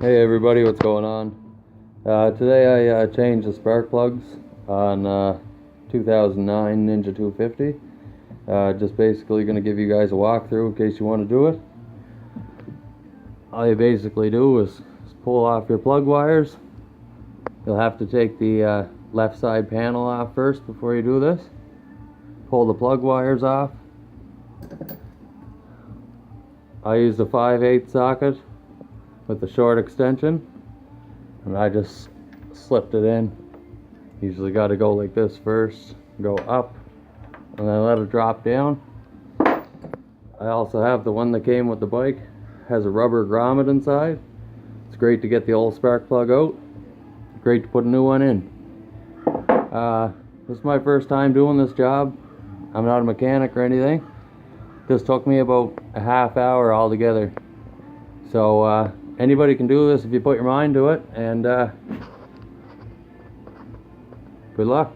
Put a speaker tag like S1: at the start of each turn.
S1: Hey everybody, what's going on? Today I changed the spark plugs on 2009 Ninja 250. Just basically going to give you guys a walkthrough in case you want to do it. All you basically do is pull off your plug wires. You'll have to take the left side panel off first before you do this. Pull the plug wires off. I use the 5/8 socket with the short extension, and I just slipped it in. Usually got to go like this first, go up, and then let it drop down. I also have the one that came with the bike, has a rubber grommet inside. It's great to get the old spark plug out, great to put a new one in. This is my first time doing this job. I'm not a mechanic or anything. This took me about a half hour altogether. So anybody can do this if you put your mind to it, and good luck.